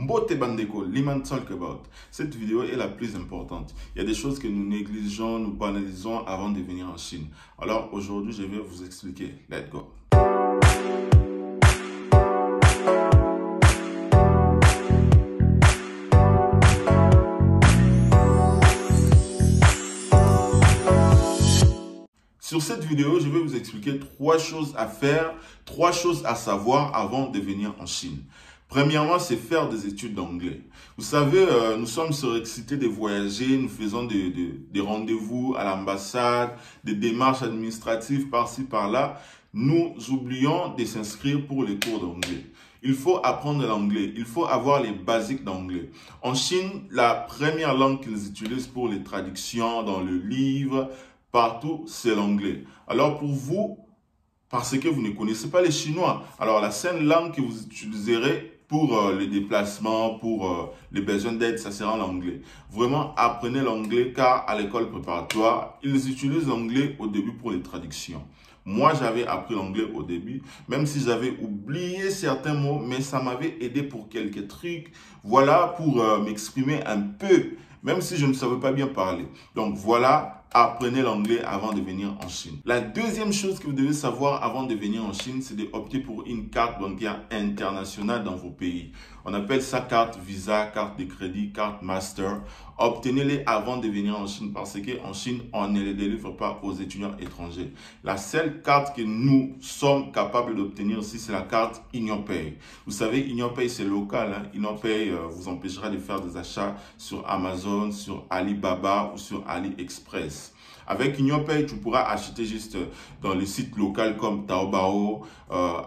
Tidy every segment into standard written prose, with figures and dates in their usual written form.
Mbote Bandeko, Liman Talk About. Cette vidéo est la plus importante. Il y a des choses que nous négligeons, nous banalisons avant de venir en Chine. Alors aujourd'hui, je vais vous expliquer. Let's go. Sur cette vidéo, je vais vous expliquer 3 choses à faire, 3 choses à savoir avant de venir en Chine. Premièrement, c'est faire des études d'anglais. Vous savez, nous sommes surexcités de voyager, nous faisons des rendez-vous à l'ambassade, des démarches administratives par-ci, par-là. Nous oublions de s'inscrire pour les cours d'anglais. Il faut apprendre l'anglais, il faut avoir les basiques d'anglais. En Chine, la première langue qu'ils utilisent pour les traductions dans le livre, partout, c'est l'anglais. Alors pour vous, parce que vous ne connaissez pas les chinois, alors la seule langue que vous utiliserez pour les déplacements, pour les besoins d'aide, ça sera l'anglais. Vraiment, apprenez l'anglais car à l'école préparatoire, ils utilisent l'anglais au début pour les traductions. Moi, j'avais appris l'anglais au début, même si j'avais oublié certains mots, mais ça m'avait aidé pour quelques trucs. Voilà, pour m'exprimer un peu, même si je ne savais pas bien parler. Donc voilà. Apprenez l'anglais avant de venir en Chine. La deuxième chose que vous devez savoir avant de venir en Chine, c'est d'opter pour une carte bancaire internationale dans vos pays. On appelle ça carte Visa, carte de crédit, carte Master. Obtenez-les avant de venir en Chine parce qu'en Chine, on ne les délivre pas aux étudiants étrangers. La seule carte que nous sommes capables d'obtenir ici, c'est la carte UnionPay. Vous savez, UnionPay, c'est local. Hein? UnionPay vous empêchera de faire des achats sur Amazon, sur Alibaba ou sur AliExpress. Avec UnionPay, tu pourras acheter juste dans les sites locaux comme Taobao,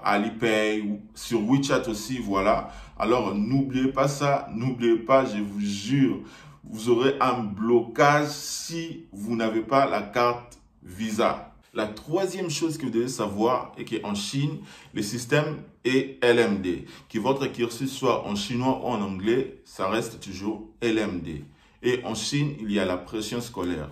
Alipay, ou sur WeChat aussi, voilà. Alors, n'oubliez pas ça, n'oubliez pas, je vous jure, vous aurez un blocage si vous n'avez pas la carte Visa. La troisième chose que vous devez savoir est qu'en Chine, le système est LMD. Que votre cursus soit en chinois ou en anglais, ça reste toujours LMD. Et en Chine, il y a la pression scolaire.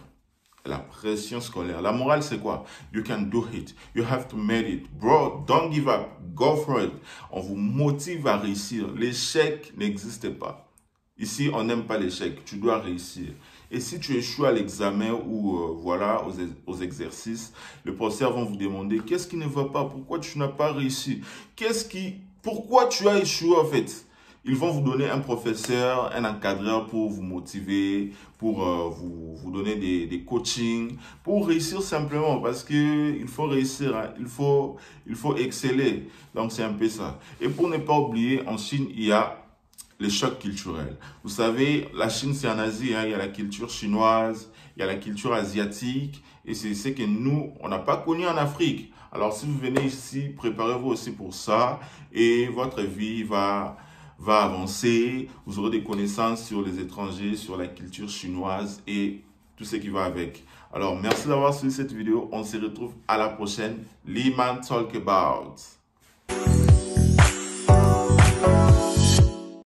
La pression scolaire. La morale, c'est quoi? You can do it. You have to make it. Bro, don't give up. Go for it. On vous motive à réussir. L'échec n'existe pas. Ici, on n'aime pas l'échec. Tu dois réussir. Et si tu échoues à l'examen ou voilà aux exercices, le professeur va vous demander qu'est-ce qui ne va pas? Pourquoi tu n'as pas réussi? Pourquoi tu as échoué en fait? Ils vont vous donner un professeur, un encadreur pour vous motiver, pour vous donner des coachings, pour réussir simplement parce qu'il faut réussir, hein, il faut exceller. Donc c'est un peu ça. Et pour ne pas oublier, en Chine, il y a les chocs culturels. Vous savez, la Chine, c'est en Asie, hein, il y a la culture chinoise, il y a la culture asiatique, et c'est ce que nous, on n'a pas connu en Afrique. Alors si vous venez ici, préparez-vous aussi pour ça, et votre vie va avancer, vous aurez des connaissances sur les étrangers, sur la culture chinoise et tout ce qui va avec. Alors, merci d'avoir suivi cette vidéo. On se retrouve à la prochaine. Liman Talk About.